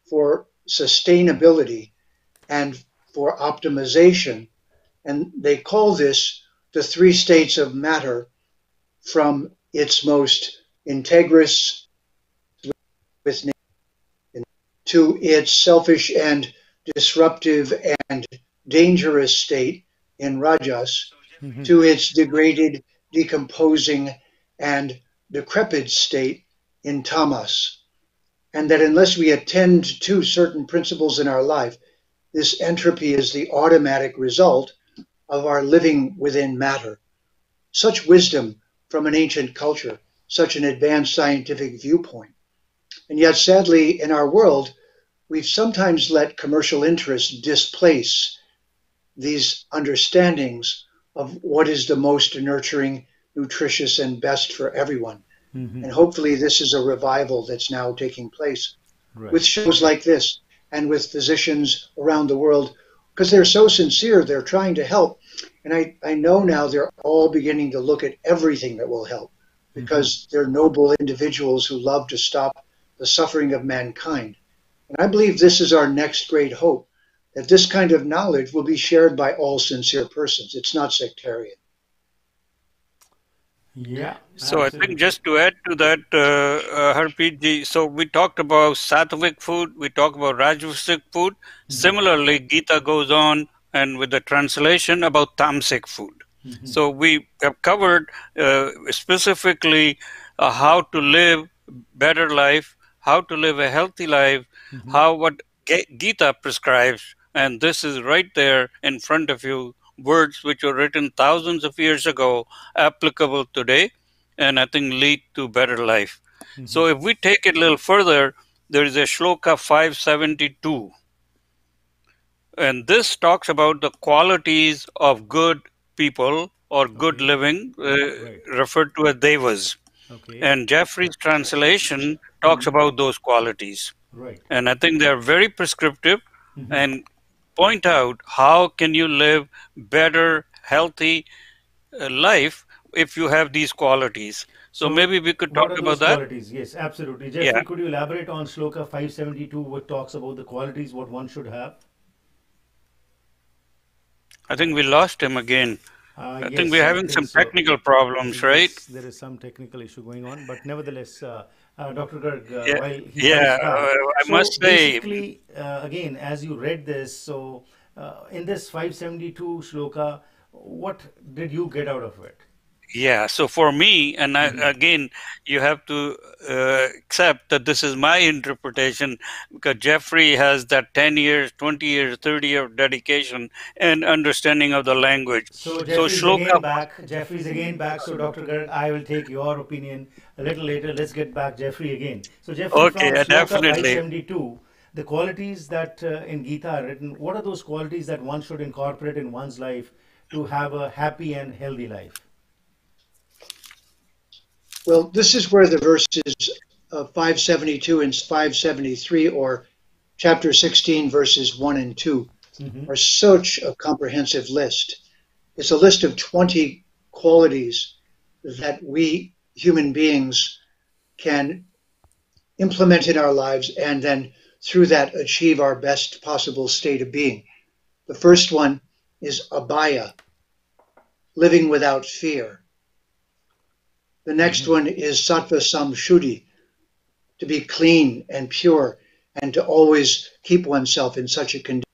for sustainability and for optimization. And they call this the three states of matter, from its most integrous with to its selfish and disruptive and dangerous state in rajas, to its degraded, decomposing, and decrepit state in tamas. And that unless we attend to certain principles in our life, this entropy is the automatic result of our living within matter. Such wisdom from an ancient culture, such an advanced scientific viewpoint. And yet, sadly, in our world, we've sometimes let commercial interests displace these understandings of what is the most nurturing, nutritious, and best for everyone. And hopefully this is a revival that's now taking place with shows like this and with physicians around the world, because they're so sincere, they're trying to help. And I know now they're all beginning to look at everything that will help, because they're noble individuals who love to stop the suffering of mankind. And I believe this is our next great hope, that this kind of knowledge will be shared by all sincere persons. It's not sectarian. Yeah. So absolutely. I think just to add to that, Harpreet ji, so we talked about sattvic food, we talked about rajasic food. Similarly, Gita goes on and with the translation about tamasic food. So we have covered specifically how to live better life, how to live a healthy life, what Gita prescribes, and this is right there in front of you, words which were written thousands of years ago, applicable today, and I think lead to better life. So if we take it a little further, there is a shloka 572. And this talks about the qualities of good people or good living, referred to as devas. And Jeffrey's translation talks about those qualities. And I think they are very prescriptive and point out how can you live better, healthy life if you have these qualities. So maybe we could talk about that. Qualities? Yes, absolutely. Jeffrey, could you elaborate on shloka 572, what talks about the qualities, what one should have? I think we lost him again. I Yes, think we're having some technical problems, right? Yes, there is some technical issue going on, but nevertheless, Dr. Garg, Yeah, while he yeah. comes back, I so must say, basically, again, as you read this, so in this 572 shloka, what did you get out of it? yeah. So for me, and again, you have to accept that this is my interpretation, because Jeffrey has that 10 years, 20 years, 30 year dedication and understanding of the language. So So Jeffrey's again shloka, back. Jeffrey's again back. So Dr. Garg, I will take your opinion a little later. Let's get back Jeffrey again. So Jeffrey, okay, from Shloka definitely. 572, the qualities that in Gita are written, what are those qualities that one should incorporate in one's life to have a happy and healthy life? Well, this is where the verses 572 and 573, or chapter 16, verses 1 and 2, are such a comprehensive list. It's a list of 20 qualities that we human beings can implement in our lives and then through that achieve our best possible state of being. The first one is abhaya, living without fear. The next one is sattva samshuddhi, to be clean and pure and to always keep oneself in such a condition.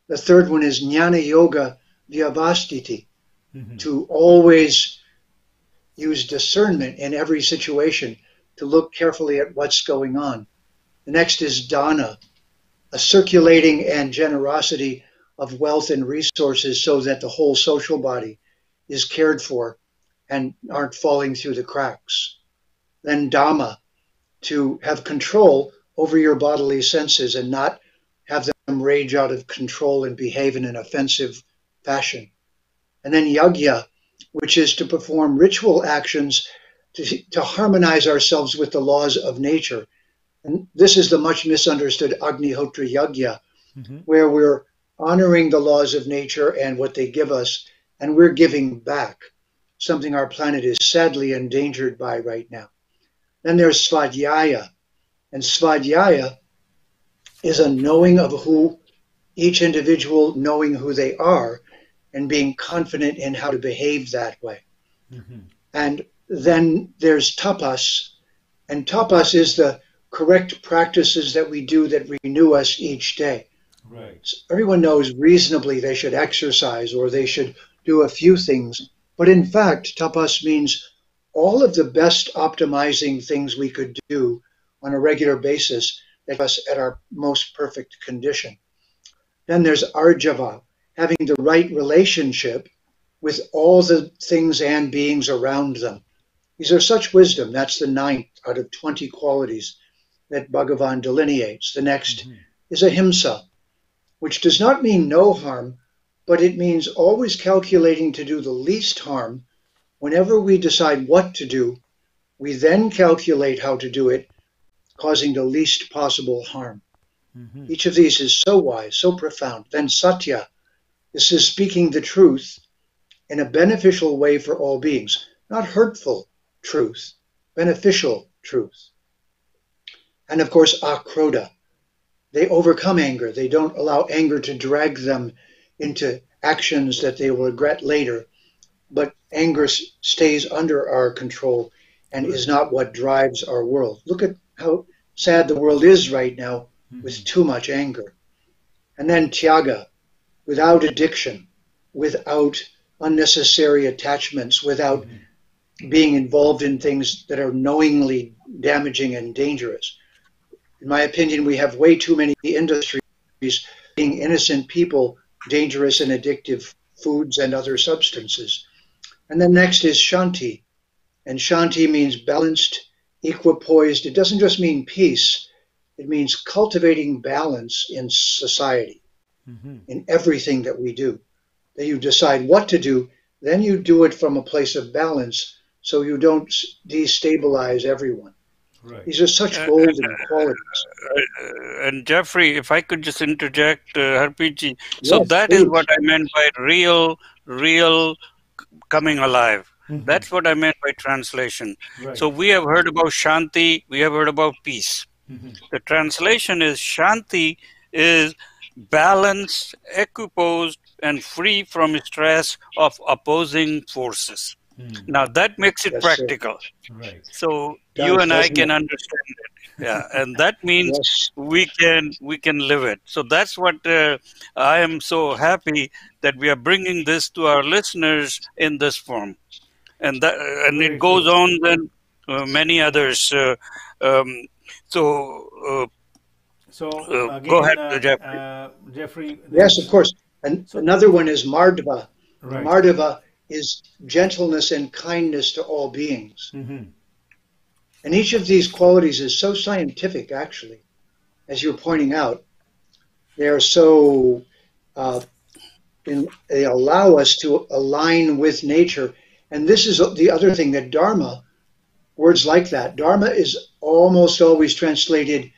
The third one is jnana yoga vyavastiti, to always use discernment in every situation, to look carefully at what's going on. The next is dana, a circulating and generosity of wealth and resources so that the whole social body is cared for and aren't falling through the cracks. Then dhamma, to have control over your bodily senses and not have them rage out of control and behave in an offensive fashion. And then yajna, which is to perform ritual actions to harmonize ourselves with the laws of nature. And this is the much misunderstood Agnihotra Yajna, where we're honoring the laws of nature and what they give us, and we're giving back, something our planet is sadly endangered by right now. Then there's svadhyaya, and svadhyaya is a knowing of who each individual, knowing who they are and being confident in how to behave that way. And then there's tapas, and tapas is the correct practices that we do that renew us each day. Right. So everyone knows reasonably they should exercise or they should do a few things, but in fact, tapas means all of the best optimizing things we could do on a regular basis that us at our most perfect condition. Then there's arjava, having the right relationship with all the things and beings around them. These are such wisdom. That's the 9th out of 20 qualities that Bhagavan delineates. The next is ahimsa, which does not mean no harm, but it means always calculating to do the least harm. Whenever we decide what to do, we then calculate how to do it, causing the least possible harm. Each of these is so wise, so profound. Then satya, this is speaking the truth in a beneficial way for all beings, not hurtful truth, beneficial truth. And of course, akrodha, they overcome anger. They don't allow anger to drag them into actions that they will regret later, but anger stays under our control and is not what drives our world. Look at how sad the world is right now with too much anger. And then tyaga, without addiction, without unnecessary attachments, without being involved in things that are knowingly damaging and dangerous. In my opinion, we have way too many industries being innocent people, dangerous and addictive foods and other substances. And then next is shanti. And shanti means balanced, equipoised. It doesn't just mean peace. It means cultivating balance in society, in everything that we do. That you decide what to do, then you do it from a place of balance so you don't destabilize everyone. Right. These are such golden qualities. And Jeffrey, if I could just interject, Harpreet, so Yes, that please. is what I meant by real coming alive. That's what I meant by translation. Right. So we have heard about Shanti, we have heard about peace. The translation is Shanti is balanced, equiposed, and free from stress of opposing forces. Now that makes it Yes, sir. practical. Right. So Does, you and I doesn't can it? understand it. Yeah, and that means Yes. we can live it. So that's what I am so happy that we are bringing this to our listeners in this form, and Very it goes true. on then many others. Um, so So go again, ahead, Jeffrey. Jeffrey, Yes, of there's course. And so another one is Mardva. right. Mardva is gentleness and kindness to all beings. Mm-hmm. And each of these qualities is so scientific, actually. As you're pointing out, they are so, they allow us to align with nature. And this is the other thing, that Dharma, words like that, Dharma is almost always translated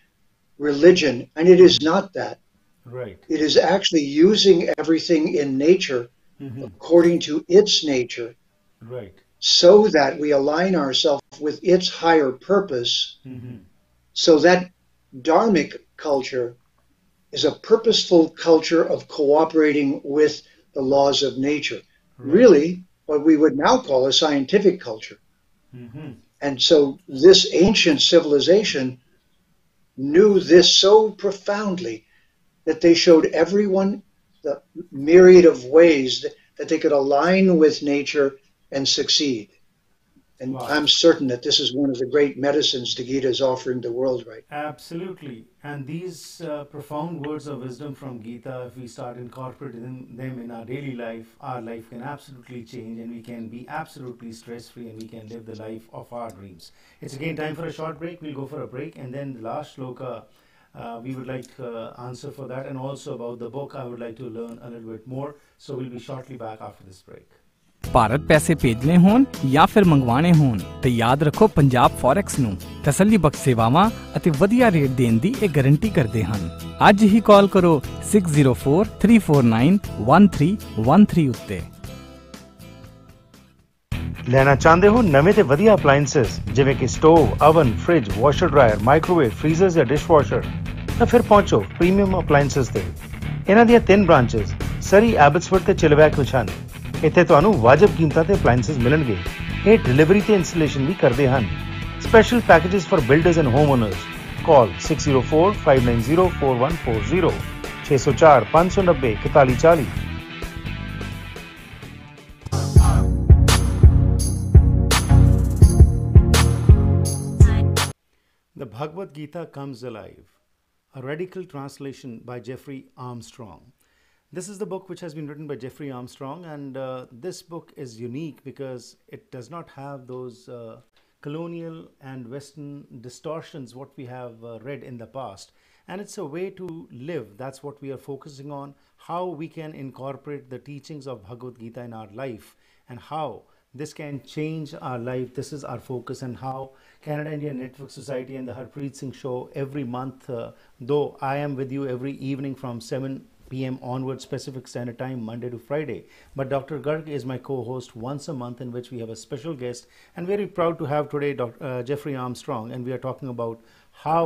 religion, and it is not that. Right. It is actually using everything in nature Mm-hmm. according to its nature, Right. so that we align ourselves with its higher purpose. Mm-hmm. So that dharmic culture is a purposeful culture of cooperating with the laws of nature. Right. Really, what we would now call a scientific culture. Mm-hmm. And so this ancient civilization knew this so profoundly that they showed everyone the myriad of ways that they could align with nature and succeed. And Wow. I'm certain that this is one of the great medicines the Gita is offering the world right now. Absolutely. And these profound words of wisdom from Gita, if we start incorporating them in our daily life, our life can absolutely change and we can be absolutely stress free and we can live the life of our dreams. It's again time for a short break. We'll go for a break, and then the last shloka we would like answer for that, and also about the book I would like to learn a little bit more. So we'll be shortly back after this break. Bharat ਪੈਸੇ ਭੇਜਣੇ ਹੋਣ ਜਾਂ ਫਿਰ ਮੰਗਵਾਉਣੇ ਹੋਣ ਤੇ ਯਾਦ ਰੱਖੋ Punjab forex ਨੂੰ ਤਸੱਲੀਬਖਸ਼ ਸੇਵਾਵਾਂ ਅਤੇ ਵਧੀਆ ਰੇਟ ਦੇਣ ਦੀ ਇਹ ਗਾਰੰਟੀ ਕਰਦੇ ਹਨ। ਅੱਜ ਹੀ ਕਾਲ ਕਰੋ 6043491313 ਉੱਤੇ। ਲੈਣਾ ਚਾਹੁੰਦੇ ਹੋ ਨਵੇਂ ਤੇ ਵਧੀਆ ਅਪਲਾਈਐਂਸਸ ਜਿਵੇਂ ਕਿ stove, oven, fridge, washer dryer, microwave, freezers ਜਾਂ ਡਿਸ਼ਵਾਸ਼ਰ, ਤਾਂ ਫਿਰ ਪਹੁੰਚੋ ਪ੍ਰੀਮੀਅਮ ਅਪਲਾਈਐਂਸਸ ਤੇ। ਇਹਨਾਂ ਦੀਆਂ 3 ਬ੍ਰਾਂਚਸ ਸਰੀ, ਐਬਟਸਫੋਰਡ ਤੇ ਚਿਲਵੈਕ ਵਿੱਚ ਹਨ। ਇੱਥੇ ਤੁਹਾਨੂੰ ਵਾਜਬ ਕੀਮਤਾਂ ਤੇ ਅਪਲਾਈਐਂਸਸ ਮਿਲਣਗੇ। ਇਹ ਡਿਲੀਵਰੀ ਤੇ ਇੰਸਟਾਲੇਸ਼ਨ ਵੀ ਕਰਦੇ ਹਨ। Special packages for builders and home honours. Call 6045904140 604 590 4140। The Bhagwad Gita Comes Alive, a radical translation by Jeffrey Armstrong. This is the book which has been written by Jeffrey Armstrong, and this book is unique because it does not have those colonial and Western distortions what we have read in the past. And it's a way to live. That's what we are focusing on, how we can incorporate the teachings of Bhagwad Gita in our life and how this can change our life. This is our focus, and how Canada India Network Society and the Harpreet Singh Show every month, though I am with you every evening from 7 p.m. onwards Pacific Standard Time, Monday to Friday. But Dr. Garg is my co-host once a month, in which we have a special guest, and very proud to have today Jeffrey Armstrong, and we are talking about how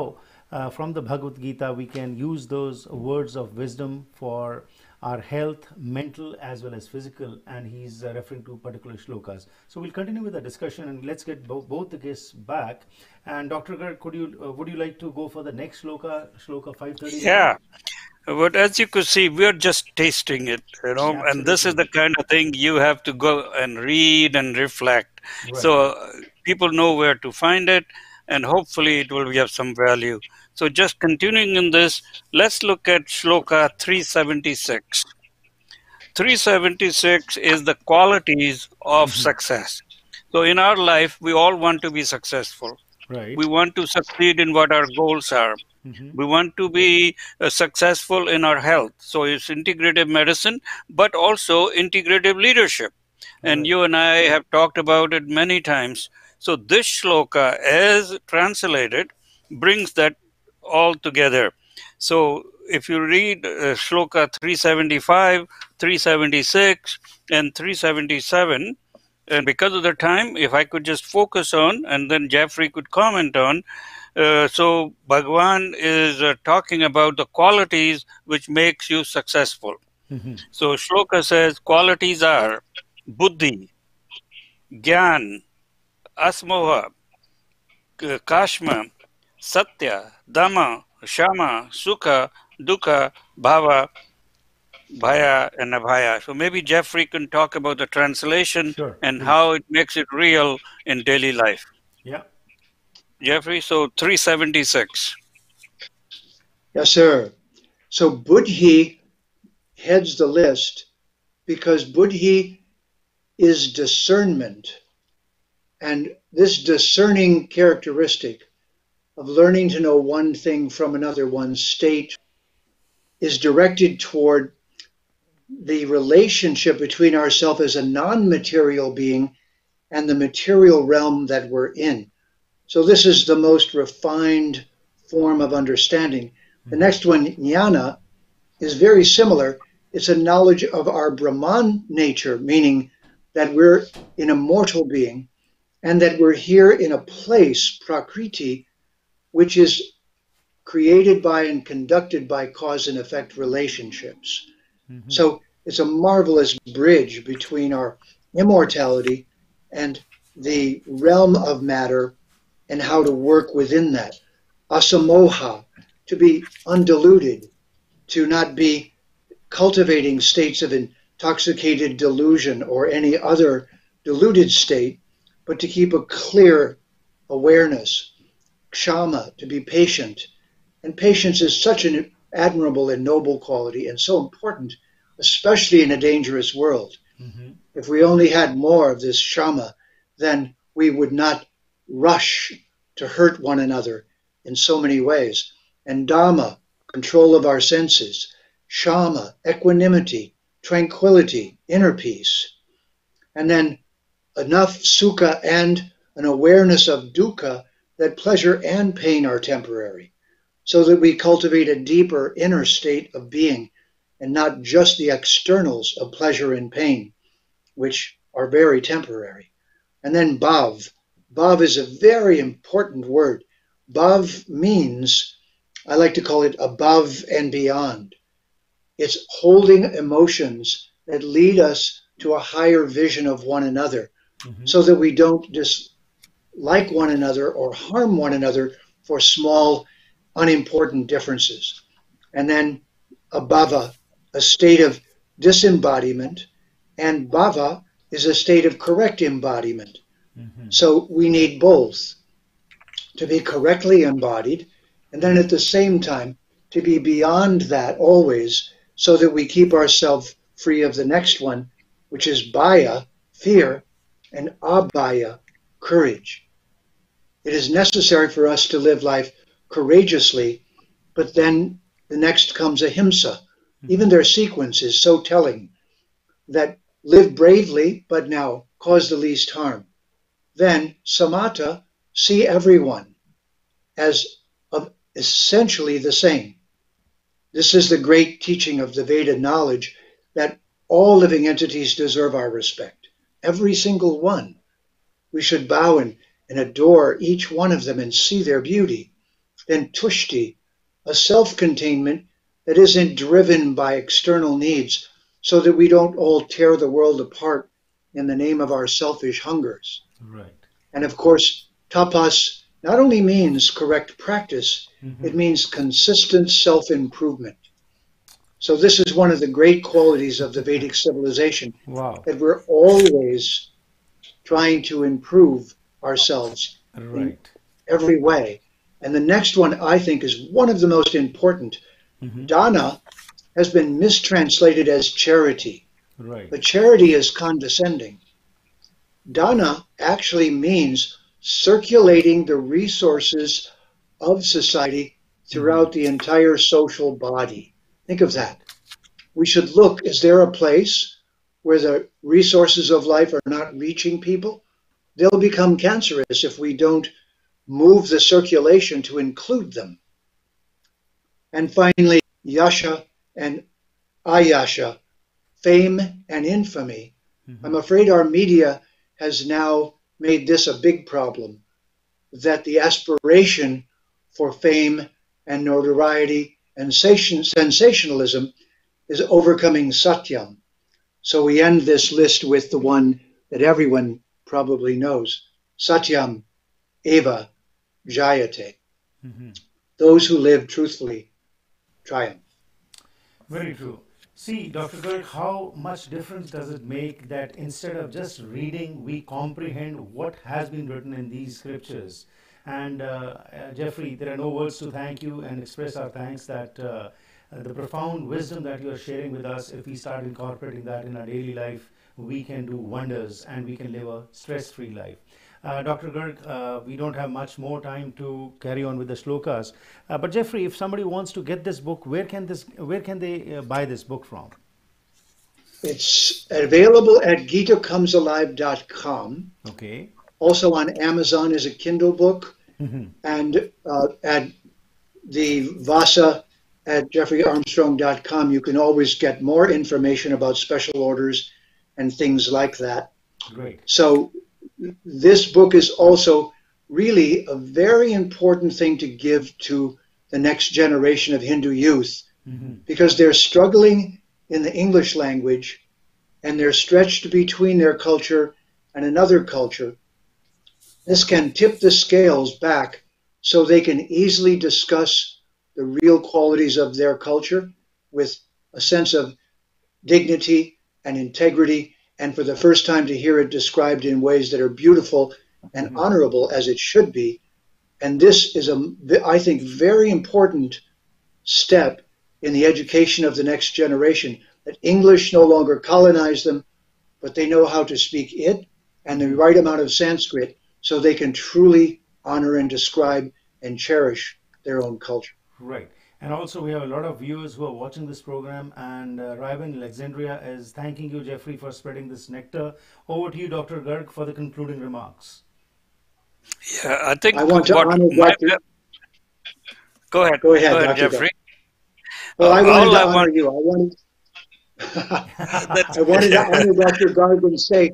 from the Bhagavad Gita we can use those words of wisdom for our health, mental as well as physical, and he's referring to particular shlokas. So we'll continue with the discussion, and let's get both the guests back. And Dr. Garg, would you like to go for the next shloka 530? Yeah. But as you could see, we are just tasting it, Absolutely. and this is the kind of thing you have to go and read and reflect. Right. So people know where to find it, and hopefully it will have some value. So just continuing in this, let's look at shloka 376. 376 is the qualities of success. So in our life, we all want to be successful. Right. We want to succeed in what our goals are. We want to be successful in our health. So it's integrative medicine, but also integrative leadership. And you and I have talked about it many times. So this shloka, as translated, brings that all together. So if you read shloka 375, 376, and 377, and because of the time, if I could just focus on, and then Jeffrey could comment on, so Bhagwan is talking about the qualities which makes you successful. So shloka says qualities are buddhi, gyan, asmoha, kashma, satya, dhamma, shama, sukha, dukkha, bhava, bhaya, and abhaya. So maybe Jeffrey can talk about the translation Sure, and please. how it makes it real in daily life. Yeah. Jeffrey, so 376. Yes, sir. So buddhi heads the list because buddhi is discernment. And this discerning characteristic of learning to know one thing from another, one's state, is directed toward the relationship between ourselves as a non-material being and the material realm that we're in. So this is the most refined form of understanding. The next one, jnana, is very similar. It's a knowledge of our Brahman nature, meaning that we're an immortal being and that we're here in a place, prakriti, which is created by and conducted by cause and effect relationships. So it's a marvelous bridge between our immortality and the realm of matter and how to work within that. Asamoha, to be undiluted, to not be cultivating states of intoxicated delusion or any other deluded state, but to keep a clear awareness. Kshama, to be patient. And patience is such an admirable and noble quality and so important, especially in a dangerous world. If we only had more of this shama, then we would not rush to hurt one another in so many ways. And dhamma, control of our senses. Shama, equanimity, tranquility, inner peace. And then enough sukha and an awareness of dukkha that pleasure and pain are temporary, so that we cultivate a deeper inner state of being and not just the externals of pleasure and pain, which are very temporary. And then bhav. Bhav is a very important word. Bhav means, I like to call it above and beyond. It's holding emotions that lead us to a higher vision of one another, so that we don't dislike one another or harm one another for small, unimportant differences. And then abhava, a state of disembodiment, and bhava is a state of correct embodiment. So we need both to be correctly embodied, and then at the same time to be beyond that always, so that we keep ourselves free of the next one, which is bhaya, fear, and abhaya, courage. It is necessary for us to live life courageously, but then the next comes ahimsa. Even their sequence is so telling, that live bravely, but now cause the least harm. Then samatha, see everyone as essentially the same. This is the great teaching of the Veda knowledge, that all living entities deserve our respect. Every single one. We should bow and adore each one of them and see their beauty. Then tushti, a self-containment that isn't driven by external needs, so that we don't all tear the world apart in the name of our selfish hungers. Right. And of course, tapas not only means correct practice, it means consistent self-improvement. So this is one of the great qualities of the Vedic civilization, that we're always trying to improve ourselves in every way. And the next one, I think, is one of the most important. Dana has been mistranslated as charity. But charity is condescending. Dana actually means circulating the resources of society throughout the entire social body. Think of that. We should look, is there a place where the resources of life are not reaching people? They'll become cancerous if we don't move the circulation to include them. And finally, yasha and ayasha, fame and infamy. I'm afraid our media has now made this a big problem, that the aspiration for fame and notoriety and sensationalism is overcoming Satyam. So we end this list with the one that everyone probably knows, Satyam Eva Jayate. Those who live truthfully triumph. Very true. See, Dr. Garg, how much difference does it make that instead of just reading, we comprehend what has been written in these scriptures? And Jeffrey, there are no words to thank you and express our thanks that the profound wisdom that you are sharing with us, if we start incorporating that in our daily life, we can do wonders and we can live a stress-free life. Dr. Garg, we don't have much more time to carry on with the shlokas. But Jeffrey, if somebody wants to get this book, where can they buy this book from? It's available at GitaComesAlive.com. Okay. Also on Amazon as a Kindle book, and at the Vasa at JeffreyArmstrong.com. You can always get more information about special orders and things like that. Great. So this book is also really a very important thing to give to the next generation of Hindu youth, because they're struggling in the English language and they're stretched between their culture and another culture. This can tip the scales back so they can easily discuss the real qualities of their culture with a sense of dignity and integrity, and for the first time to hear it described in ways that are beautiful and honorable as it should be. And this is, I think, very important step in the education of the next generation, that English no longer colonize them, but they know how to speak it and the right amount of Sanskrit so they can truly honor and describe and cherish their own culture. Right. And also we have a lot of viewers who are watching this program, and Ryban Alexandria is thanking you, Jeffrey, for spreading this nectar. Over to you, Dr. Garg, for the concluding remarks. Yeah, I think I want to honor Dr. Go ahead, Dr. Jeffrey. Well, I wanted to honor you. I wanted to honor Dr. Garg and say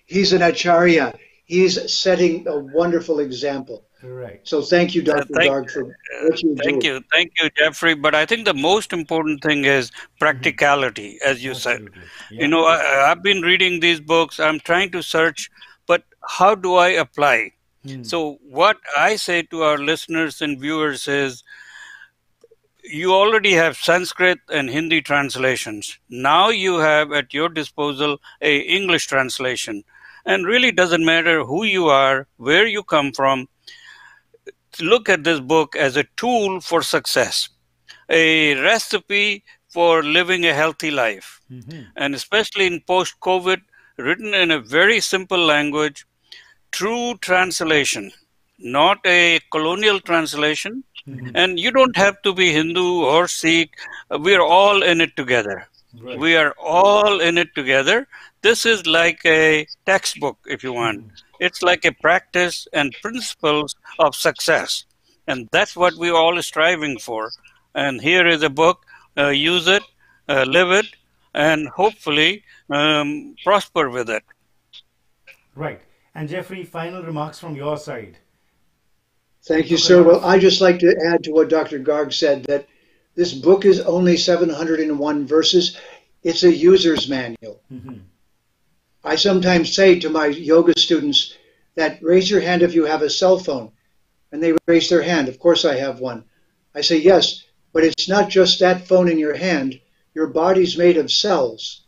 he's an acharya. He's setting a wonderful example. Right. So thank you, Dr. Garg, for what you do. Thank you, Jeffrey. But I think the most important thing is practicality, as you said. Yeah. You know, I've been reading these books. I'm trying to search, but how do I apply? So what I say to our listeners and viewers is, you already have Sanskrit and Hindi translations. Now you have at your disposal a English translation. And really doesn't matter who you are, where you come from. Look at this book as a tool for success, a recipe for living a healthy life. And especially in post-COVID, written in a very simple language, true translation, not a colonial translation. And you don't have to be Hindu or Sikh. We're all in it together. Right. We are all in it together. This is like a textbook, if you want. It's like a practice and principles of success. And that's what we're all striving for. And here is a book. Use it, live it, and hopefully prosper with it. Right. And Jeffrey, final remarks from your side. Thank you, sir. Well, I'd just like to add to what Dr. Garg said, that this book is only 701 verses. It's a user's manual. I sometimes say to my yoga students that raise your hand if you have a cell phone. And they raise their hand. Of course I have one. I say, yes, but it's not just that phone in your hand. Your body's made of cells.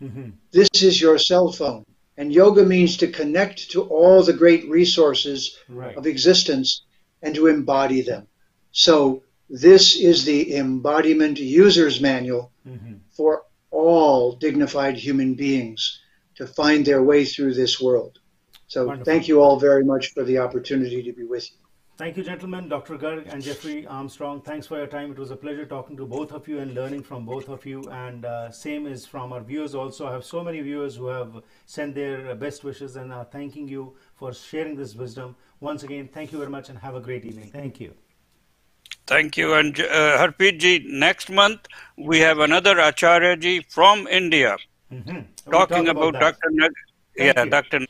This is your cell phone. And yoga means to connect to all the great resources of existence and to embody them. So this is the embodiment user's manual for all dignified human beings to find their way through this world. So thank you all very much for the opportunity to be with you. Thank you, gentlemen. Dr. Garg and Jeffrey Armstrong, thanks for your time. It was a pleasure talking to both of you and learning from both of you. And same is from our viewers also. I have so many viewers who have sent their best wishes and are thanking you for sharing this wisdom. Once again, thank you very much and have a great evening. Thank you. Thank you. And Harpreet ji, next month we have another Acharya ji from India talking about Dr. Dr.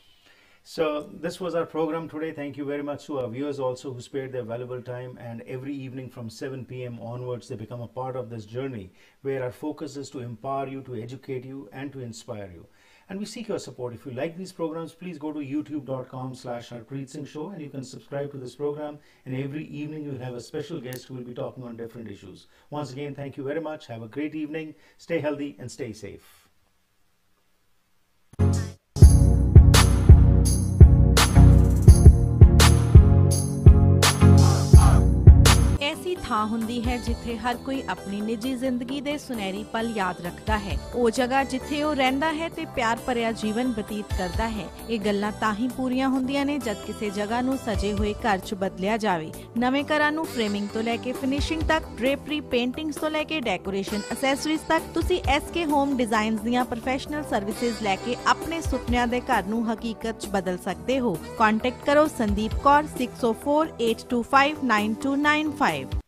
So this was our program today. Thank you very much to our viewers also who spared their valuable time, and every evening from 7 p.m. onwards they become a part of this journey where our focus is to empower you, to educate you and to inspire you. And we seek your support. If you like these programs, please go to youtube.com/Harpreet Singh Show and you can subscribe to this program, and every evening you'll have a special guest who will be talking on different issues. Once again, thank you very much. Have a great evening. Stay healthy and stay safe. ऐसी ਥਾਂ ਹੁੰਦੀ ਹੈ ਜਿੱਥੇ ਹਰ ਕੋਈ ਆਪਣੀ ਨਿੱਜੀ ਜ਼ਿੰਦਗੀ ਦੇ ਸੁਨਹਿਰੀ ਪਲ ਯਾਦ ਰੱਖਦਾ ਹੈ। ਉਹ ਜਗ੍ਹਾ ਜਿੱਥੇ ਉਹ ਰਹਿੰਦਾ ਹੈ ਤੇ ਪਿਆਰ ਭਰਿਆ ਜੀਵਨ ਬਤੀਤ ਕਰਦਾ ਹੈ। ਇਹ ਗੱਲਾਂ ਤਾਂ ਹੀ ਪੂਰੀਆਂ ਹੁੰਦੀਆਂ ਨੇ ਜਦ ਕਿਸੇ ਜਗ੍ਹਾ ਨੂੰ ਸਜੇ ਹੋਏ ਘਰ 'ਚ ਬਦਲਿਆ ਜਾਵੇ। ਨਵੇਂ ਘਰਾਂ ਨੂੰ ਫਰੇਮਿੰਗ ਤੋਂ ਲੈ ਕੇ ਫਿਨਿਸ਼ਿੰਗ ਤੱਕ, ਡ੍ਰੇਪਰੀ, ਪੇਂਟਿੰਗਸ ਤੋਂ ਲੈ ਕੇ ਡੈਕੋਰੇਸ਼ਨ, ਐਕਸੈਸਰੀਜ਼ ਤੱਕ ਤੁਸੀਂ SK ਹੋਮ ਡਿਜ਼ਾਈਨਸ ਦੀਆਂ ਪ੍ਰੋਫੈਸ਼ਨਲ ਸਰਵਿਸਿਜ਼ ਲੈ ਕੇ ਆਪਣੇ ਸੁਪਨਿਆਂ ਦੇ ਘਰ ਨੂੰ ਹਕੀਕਤ 'ਚ ਬਦਲ ਸਕਦੇ ਹੋ। ਕੰਟੈਕਟ ਕਰੋ ਸੰਦੀਪ ਕੌਰ 6048259295।